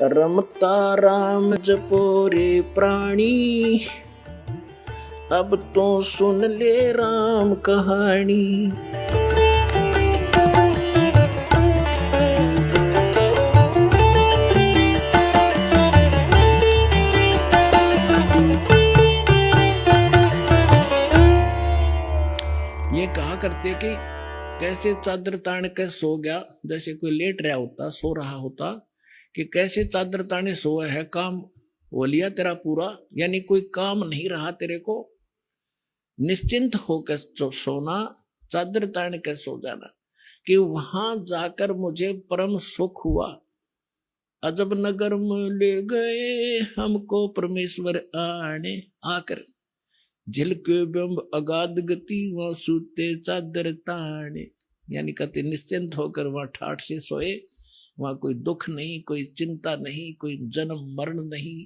रमता राम जपो रे प्राणी, अब तो सुन ले राम कहानी। ये कहा करते कि कैसे चादर तान के सो गया, जैसे कोई लेट रहा होता, सो रहा होता, कि कैसे चादर ताने सोया है, काम हो लिया तेरा पूरा, यानी कोई काम नहीं रहा तेरे को, निश्चिंत होकर सोना, चादर तान के सो जाना, कि वहां जाकर मुझे परम सुख हुआ। अजब नगर में ले गए हमको परमेश्वर आने, आकर झिलके बिंब अगाध गति वहां सूते चादर ताने, यानी कहते निश्चिंत होकर वहां ठाठ से सोए, वहां कोई दुख नहीं, कोई चिंता नहीं, कोई जन्म मरण नहीं,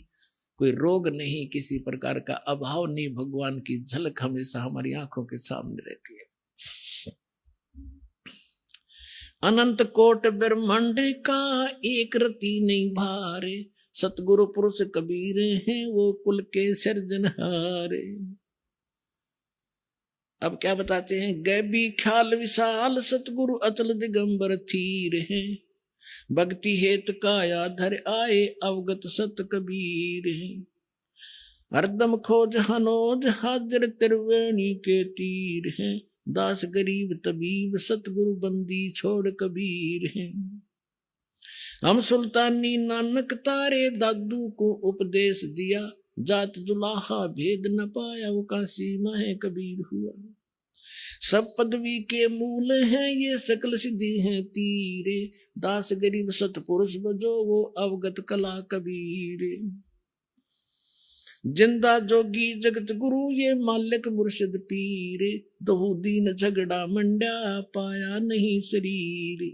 कोई रोग नहीं, किसी प्रकार का अभाव नहीं, भगवान की झलक हमेशा हमारी आंखों के सामने रहती है। अनंत कोट ब्रह्मांड का एक रति नहीं भारे, सतगुरु पुरुष कबीर हैं वो कुल के सिरजनहारे। अब क्या बताते हैं, गैबी ख्याल विशाल सतगुरु अचल दिगंबर थीर हैं, भक्ति हेत काया धर आए अवगत सत कबीर हैं। हरदम खोज हनोज हाजर त्रिवेणी के तीर हैं, दास गरीब तबीब सतगुरु बंदी छोड़ कबीर हैं। हम सुल्तानी नानक तारे दादू को उपदेश दिया, जात जुलाहा भेद न पाया वो काशी माहे कबीर हुआ। सब पदवी के मूल हैं ये सकल सिद्धि हैं तीरे, दास गरीब सतपुरुष बजो वो अवगत कला कबीर। जिंदा जोगी जगत गुरु ये मालिक मुर्शिद पीर, दहु दीन झगड़ा मंडा पाया नहीं शरीर।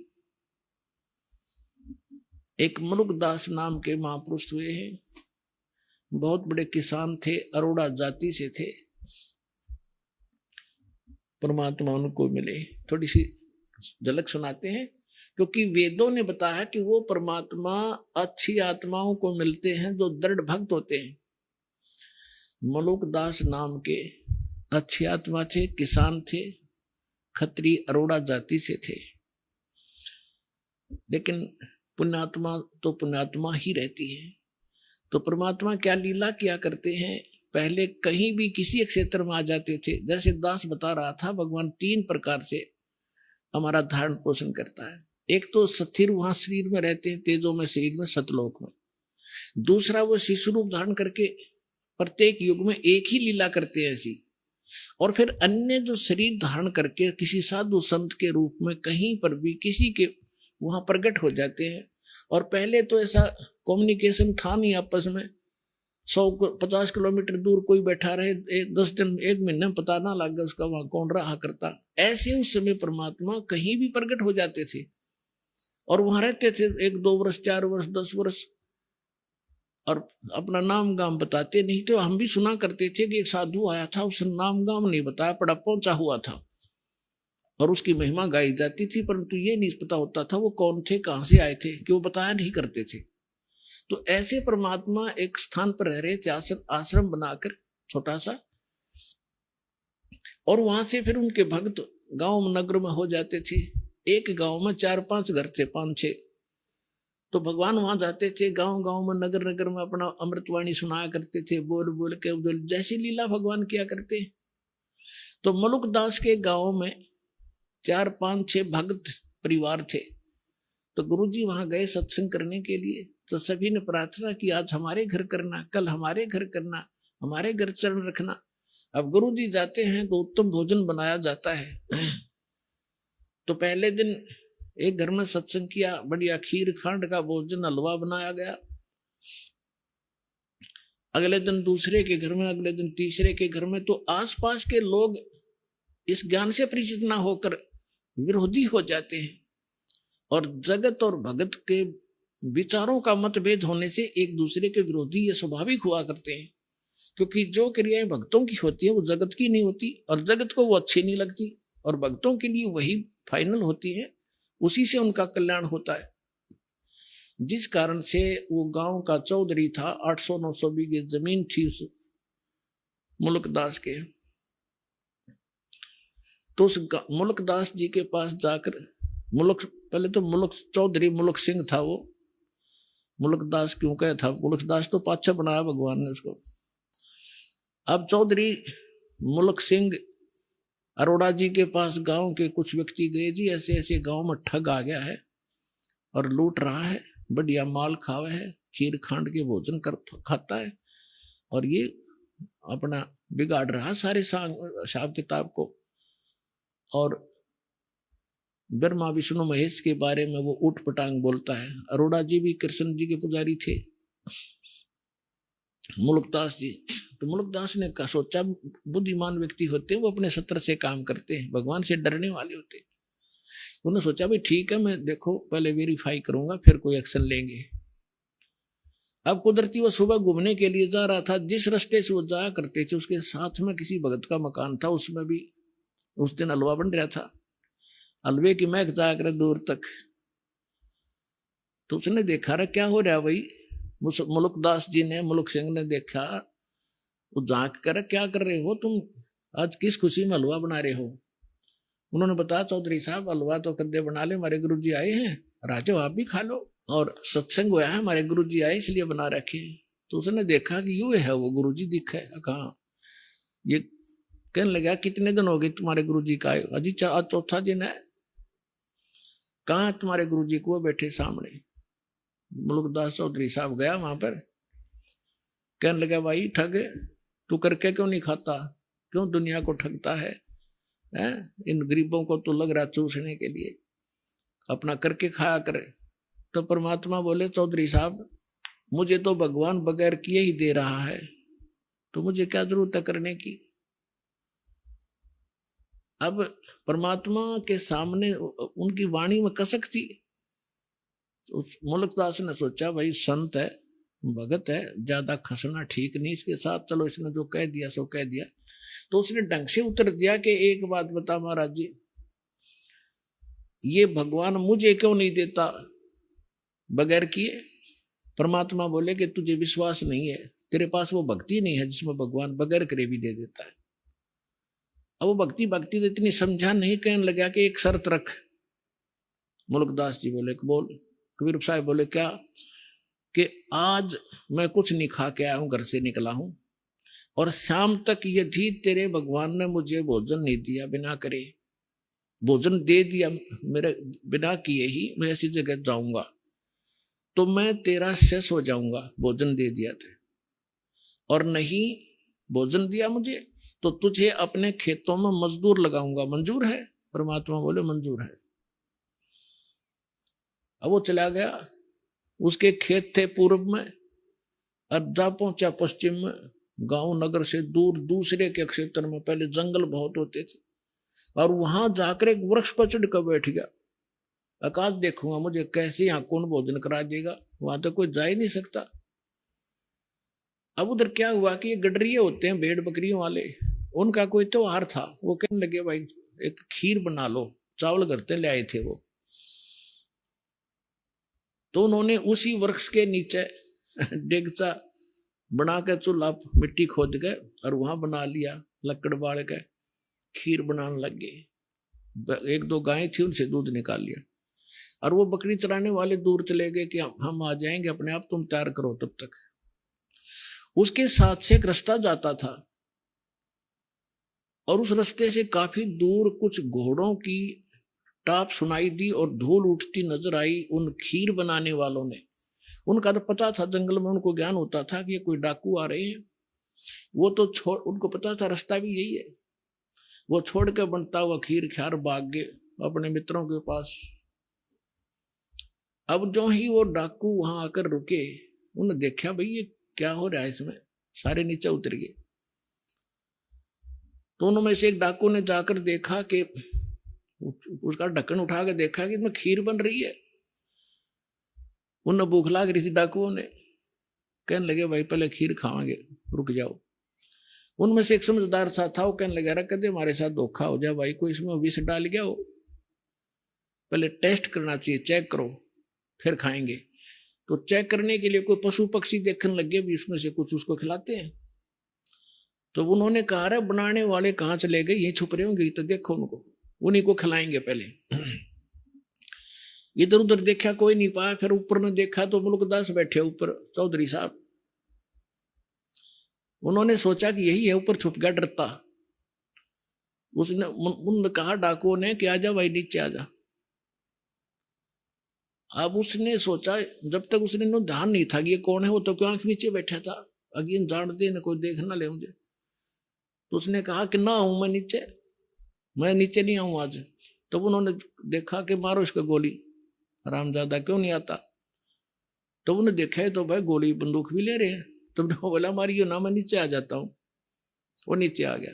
एक मलुकदास नाम के महापुरुष हुए हैं, बहुत बड़े किसान थे, अरोड़ा जाति से थे, परमात्मा उनको मिले। थोड़ी सी झलक सुनाते हैं, क्योंकि वेदों ने बताया कि वो परमात्मा अच्छी आत्माओं को मिलते हैं जो दृढ़ भक्त होते हैं। मलुकदास नाम के अच्छी आत्मा थे, किसान थे, खत्री अरोड़ा जाति से थे, लेकिन पुण्यात्मा तो पुण्यात्मा ही रहती है। तो परमात्मा क्या लीला किया करते हैं, पहले कहीं भी किसी क्षेत्र में आ जाते थे। जैसे दास बता रहा था, भगवान 3 प्रकार से हमारा धारण पोषण करता है। एक तो स्थिर वहां शरीर में रहते हैं, तेजो में शरीर में, सतलोक में। दूसरा वो शिशु रूप धारण करके प्रत्येक युग में एक ही लीला करते हैं ऐसी। और फिर अन्य जो शरीर धारण करके किसी साधु संत के रूप में कहीं पर भी किसी के वहां प्रकट हो जाते हैं। और पहले तो ऐसा कम्युनिकेशन था नहीं आपस में, 150 किलोमीटर दूर कोई बैठा रहे, 10 दिन 1 महीने में पता ना लगा उसका वहां कौन रहा करता। ऐसे उस समय परमात्मा कहीं भी प्रकट हो जाते थे और वहां रहते थे 1-2 वर्ष, 4 वर्ष, 10 वर्ष, और अपना नाम गाम बताते नहीं थे। हम भी सुना करते थे कि एक साधु आया था, उसने नाम गाम नहीं बताया, पड़ा पहुंचा हुआ था और उसकी महिमा गाई जाती थी, परंतु ये नहीं पता होता था वो कौन थे, कहां से आए थे, कि वो बताया नहीं करते थे। तो ऐसे परमात्मा एक स्थान पर रह रहे थे, आश्रम बनाकर छोटा सा, और वहां से फिर उनके भक्त गांव नगर में हो जाते थे। एक गांव में 4-5 घर थे, 5-6, तो भगवान वहां जाते थे, गांव गांव में, नगर नगर में अपना अमृतवाणी सुनाया करते थे, बोल बोल के उधर जैसी लीला भगवान किया करते। तो मलुकदास के गांव में 4-5-6 भक्त परिवार थे। तो गुरुजी वहां गए सत्संग करने के लिए, तो सभी ने प्रार्थना की आज हमारे घर करना, कल हमारे घर करना, हमारे घर चरण रखना। अब गुरुजी जाते हैं तो उत्तम भोजन बनाया जाता है। तो पहले दिन एक घर में सत्संग किया, बढ़िया खीर खांड का भोजन, हलवा बनाया गया। अगले दिन दूसरे के घर में, अगले दिन तीसरे के घर में। तो आसपास के लोग इस ज्ञान से परिचित ना होकर विरोधी हो जाते हैं, और जगत और भगत के विचारों का मतभेद होने से एक दूसरे के विरोधी ये स्वाभाविक हुआ करते हैं। क्योंकि जो क्रियाएं भक्तों की होती है वो जगत की नहीं होती, और जगत को वो अच्छी नहीं लगती, और भक्तों के लिए वही फाइनल होती है, उसी से उनका कल्याण होता है। जिस कारण से वो गांव का चौधरी था, 800-900 बीघे जमीन थी उस मुल्कदास के। तो उस मुल्कदास जी के पास जाकर, पहले तो मुल्क चौधरी मुल्क सिंह था, वो मुल्कदास क्यों कहे था, मुल्कदास तो पाछा बनाया भगवान ने उसको। अब चौधरी मुल्क सिंह अरोड़ा जी के पास गांव के कुछ व्यक्ति गए, जी ऐसे ऐसे गांव में ठग आ गया है और लूट रहा है, बढ़िया माल खावे है, खीर खांड के भोजन खाता है, और ये अपना बिगाड़ रहा सारे हिसाब किताब को। और ब्रह्मा विष्णु महेश के बारे में वो उठ पटांग बोलता है। अरोड़ा जी भी कृष्ण जी के पुजारी थे, मुल्कदास जी। तो मुल्कदास ने सोचा, बुद्धिमान व्यक्ति होते हैं वो अपने सत्र से काम करते हैं, भगवान से डरने वाले होते हैं। उन्होंने सोचा भाई ठीक है, मैं देखो पहले वेरीफाई करूंगा फिर कोई एक्शन लेंगे। अब कुदरती वो सुबह घूमने के लिए जा रहा था, जिस रास्ते से वो जाया करते थे उसके साथ में किसी भगत का मकान था, उसमें भी उस दिन हलवा बन रहा था, हलवे की महक जाया करे दूर तक। तो उसने देखा रहा क्या हो रहा भाई, मुल्कदास जी ने, मुल्क सिंह ने देखा, वो झांक कर क्या कर रहे हो तुम, आज किस खुशी में हलवा बना रहे हो। उन्होंने बताया चौधरी साहब हलवा तो कद्दे बना ले, हमारे गुरु जी आए हैं, राजो आप भी खा लो, और सत्संग हुआ है, हमारे गुरु जी आए इसलिए बना रखे। तो उसने देखा कि यूं है वो गुरु जी दिखे, कहा ये कहने लगा कितने दिन हो गए तुम्हारे गुरु जी का आए, अजी आज चौथा दिन है। कहा तुम्हारे गुरु जी को, बैठे सामने। मुल्कदास चौधरी साहब गया वहां पर, कहने लगा भाई ठग तू करके क्यों नहीं खाता, क्यों दुनिया को ठगता है, इन गरीबों को तो लग रहा चूसने के लिए, अपना करके खाया करे। तो परमात्मा बोले चौधरी साहब मुझे तो भगवान बगैर किए ही दे रहा है, तो मुझे क्या जरूरत है करने की। अब परमात्मा के सामने उनकी वाणी में कसक थी। मुल्कदास ने सोचा भाई संत है, भगत है, ज्यादा खसना ठीक नहीं इसके साथ, चलो इसने जो कह दिया सो कह दिया। तो उसने ढंग से उत्तर दिया कि एक बात बता महाराज जी, ये भगवान मुझे क्यों नहीं देता बगैर किए। परमात्मा बोले कि तुझे विश्वास नहीं है, तेरे पास वो भक्ति नहीं है जिसमें भगवान बगैर करे भी दे देता है। अब वो भक्ति तो इतनी समझा नहीं, कहने लगा कि एक शर्त रख। मुल्कदास जी बोले बोल। कबीर साहब बोले क्या, कि आज मैं कुछ नहीं खा के आया हूं, घर से निकला हूं, और शाम तक यदि तेरे भगवान ने मुझे भोजन नहीं दिया, बिना करे भोजन दे दिया मेरे बिना किए ही मैं ऐसी जगह जाऊंगा, तो मैं तेरा शेष हो जाऊंगा, भोजन दे दिया था, और नहीं भोजन दिया मुझे तो तुझे अपने खेतों में मजदूर लगाऊंगा, मंजूर है। परमात्मा बोले मंजूर है। अब वो चला गया, उसके खेत थे पूर्व में, अब जा पहुंचा पश्चिम में, गांव नगर से दूर दूसरे के क्षेत्र में। पहले जंगल बहुत होते थे, और वहां जाकर एक वृक्ष पर चढ़ कर बैठ गया, आकाश देखूंगा मुझे कैसे यहाँ कौन भोजन करा देगा, वहां तो कोई जा ही नहीं सकता। अब उधर क्या हुआ कि ये गडरिये होते हैं भेड़ बकरियों वाले, उनका कोई त्योहार था, वो कहने लगे भाई एक खीर बना लो, चावल घर ले आए थे वो। तो उन्होंने उसी वृक्ष के नीचे डेगचा बना के चूल्हा मिट्टी खोद के और वहां बना लिया, लकड़ बाल के खीर बनाने लग गए। एक दो गायें थी उनसे दूध निकाल लिया, और वो बकरी चराने वाले दूर चले गए कि हम आ जाएंगे, अपने आप तुम तैयार करो तब तक। उसके साथ से एक रास्ता जाता था, और उस रास्ते से काफी दूर कुछ घोड़ों की टाप सुनाई दी और धूल उठती नजर आई। उन खीर बनाने वालों ने, उनका तो पता था, जंगल में उनको ज्ञान होता था कि ये कोई डाकू आ रहे हैं, वो तो उनको पता था रास्ता भी यही है। वो छोड़ के बनता हुआ खीर ख्यार भाग गए अपने मित्रों के पास। अब जो ही वो डाकू वहां आकर रुके, उन्होंने देखा भाई ये क्या हो रहा है इसमें, सारे नीचे उतर गए। तो उनमें से एक डाकू ने जाकर देखा कि उसका ढक्कन उठा के देखा कि इसमें खीर बन रही है। उन्हें भूख लाग रही थी, डाकुओं ने कहने लगे भाई पहले खीर खावांगे, रुक जाओ। उनमें से एक समझदार सा था, वो कहने लगा रहा कदे हमारे साथ धोखा हो जाए भाई, कोई इसमें विष डाल गया हो, पहले टेस्ट करना चाहिए, चेक करो फिर खाएंगे। तो चेक करने के लिए कोई पशु पक्षी देखने लगे भी उसमें से कुछ उसको खिलाते हैं। तो उन्होंने कहा रे बनाने वाले कहाँ चले गए, ये छुप रहे होंगे, तो देखो उनको, उन्हीं को खिलाएंगे पहले। इधर उधर देखा कोई नहीं पाया, फिर ऊपर ने देखा तो मुल्कदास बैठे ऊपर, चौधरी साहब। उन्होंने सोचा कि यही है, ऊपर छुप गया डरता। उसने उन्होंने कहा डाकुओं ने कि आजा भाई नीचे आजा। अब उसने सोचा, जब तक उसने ध्यान नहीं था कि ये कौन है, वो तो क्यों आंख नीचे बैठा था, अगेन जान दे न कोई देख ना ले मुझे। तो उसने कहा कि ना आऊं मैं नीचे, मैं नीचे नहीं आऊं आज। तो उन्होंने देखा कि मारो इसको गोली, हरामजादा क्यों नहीं आता। तो उन्होंने देखा है तो भाई गोली बंदूक भी ले रहे हैं। तो बोला मारियो ना, मैं नीचे आ जाता हूं। वो नीचे आ गया,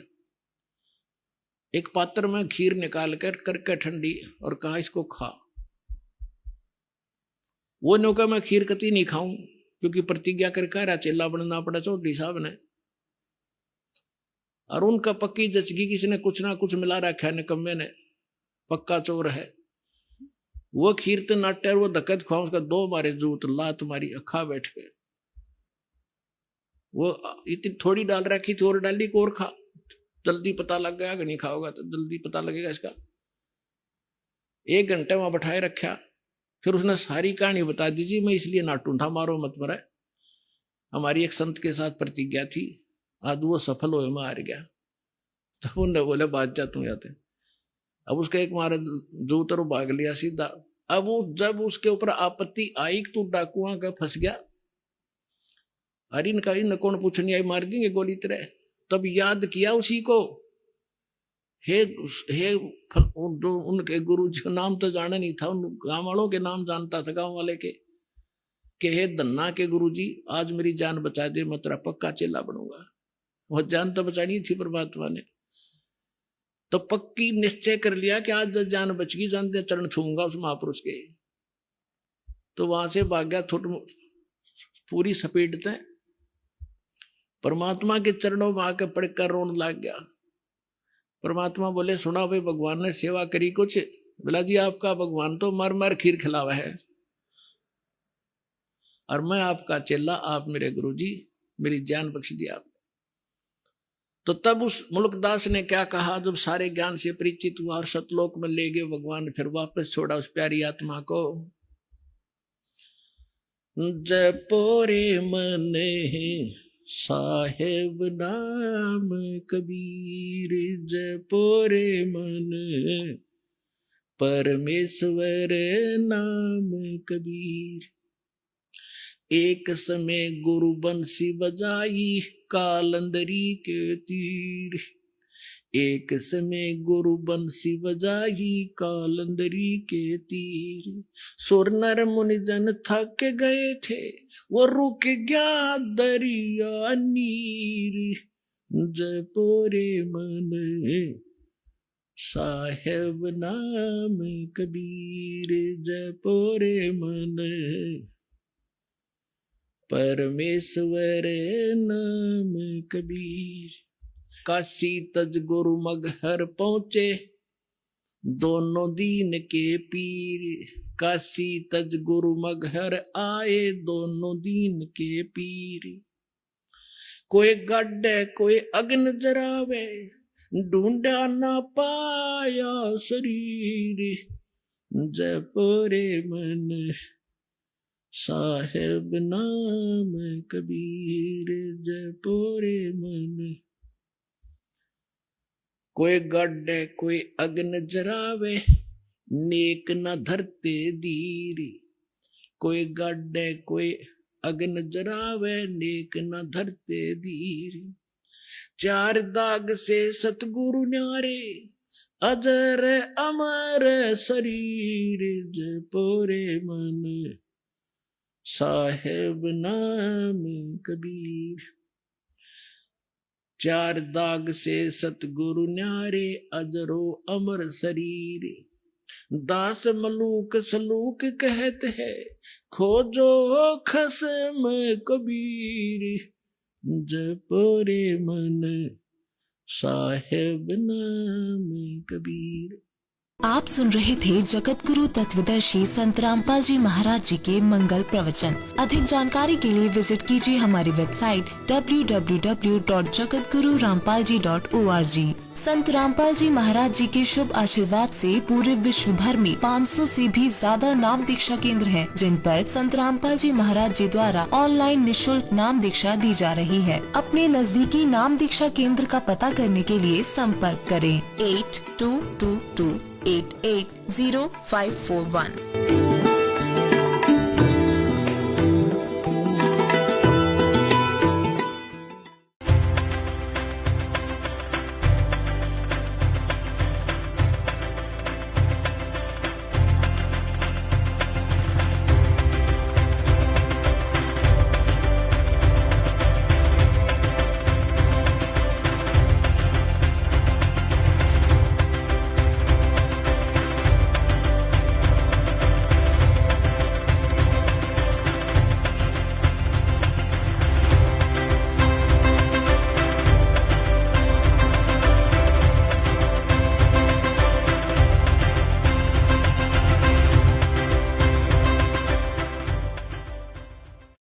एक पात्र में खीर निकाल कर करके ठंडी, और कहा इसको खा। वो ने कहा मैं खीर कती नहीं खाऊं, क्योंकि प्रतिज्ञा कर कह रहा चेला बनना पड़ा चौधरी साहब ने। और उनका पक्की जचगी, किसी ने कुछ ना कुछ मिला रखा है, निकम्मे ने, पक्का चोर है। वो खीर तो नाट्य, वो धक्कत खाओ, उसका दो मारे जूत ला तुम्हारी अखा बैठ के। वो इतनी थोड़ी डाल रखी थी, और डाली को और खा, जल्दी पता लग गया कि नहीं खाओगा तो जल्दी पता लगेगा इसका। 1 घंटे वहां बैठाए रखा, फिर उसने सारी कहानी बता दी जी, मैं इसलिए नाटू था, मारो मत मरे, हमारी एक संत के साथ प्रतिज्ञा थी, आज वो सफल हो, मैं हार गया। तो उन्होंने बोले बात जा तू जाते। अब उसका एक मारे जो उतर भाग लिया सीधा। अब वो जब उसके ऊपर आपत्ति आई कि तू डाकुआ का फंस गया, अरे इनका इन कौन पूछने आई, मार देंगे गोली तेरे। तब याद किया उसी को, हे जो उनके गुरु जी नाम तो जाना नहीं था, उन गांव वालों के नाम जानता था, गांव वाले के, कि हे धन्ना के गुरु जी आज मेरी जान बचा दे, मैं तेरा पक्का चेला बनूंगा। वह जान तो बचानी थी परमात्मा ने, तो पक्की निश्चय कर लिया कि आज जान बच गई, जान दे चरण छूंगा उस महापुरुष के। तो वहां से भाग गया, पूरी सपेटते परमात्मा के चरणों में आकर पड़कर रोने लग गया। परमात्मा बोले सुना भाई, भगवान ने सेवा करी कुछ। बोला जी आपका भगवान तो मर मर खीर खिलावा है, और मैं आपका चेला, आप मेरे गुरु जी, मेरी जान बख्श दी आप। तो तब उस मुल्कदास ने क्या कहा, जब सारे ज्ञान से परिचित हुआ और सतलोक में ले गए भगवान, फिर वापस छोड़ा उस प्यारी आत्मा को। जपोरे मन साहेब नाम कबीर, जपोरे मन परमेश्वर नाम कबीर। एक समय गुरु बंसी बजाई कालंदरी के तीर, एक समय गुरु बंसी बजाई कालंदरी के तीर। सुर नर मुनि जन थक गए थे, वो रुक गया दरिया नीर। जपोरे मन साहेब नाम कबीर, जपोरे मन परमेश्वर नाम कबीर। काशी तज गुरु मगहर पहुंचे, दोनों दीन के पीर। काशी तज गुरु मगहर आए, दोनों दीन के पीर। कोई गड्ढे कोई अग्न जरावे, ढूंढा ना पाया शरीर। जपोरे मन साहेब नाम कबीर, जपोरे मन। कोई गड्ढे कोई अग्न जरावे, नेक न धरते धीर। कोई गड्ढे कोई अग्न जरावे, नेक न धरते धीर। 4 दाग से सतगुरु न्यारे, अजर अमर शरीर। जपोरे मन साहेब नाम कबीर। 4 दाग से सतगुरु न्यारे, अजरो अमर शरीर। दास मलूक सलूक कहत है, खोजो खसम कबीर। जपोरे मन साहेब नाम कबीर। आप सुन रहे थे जगत गुरु तत्वदर्शी संत रामपाल जी महाराज जी के मंगल प्रवचन। अधिक जानकारी के लिए विजिट कीजिए हमारी वेबसाइट www.jagatgururampalji.org। संत रामपाल जी महाराज जी के शुभ आशीर्वाद से पूरे विश्व भर में 500 से भी ज्यादा नाम दीक्षा केंद्र हैं, जिन पर संत रामपाल जी महाराज जी द्वारा ऑनलाइन निशुल्क नाम दीक्षा दी जा रही है। अपने नजदीकी नाम दीक्षा केंद्र का पता करने के लिए संपर्क करें 8222880541।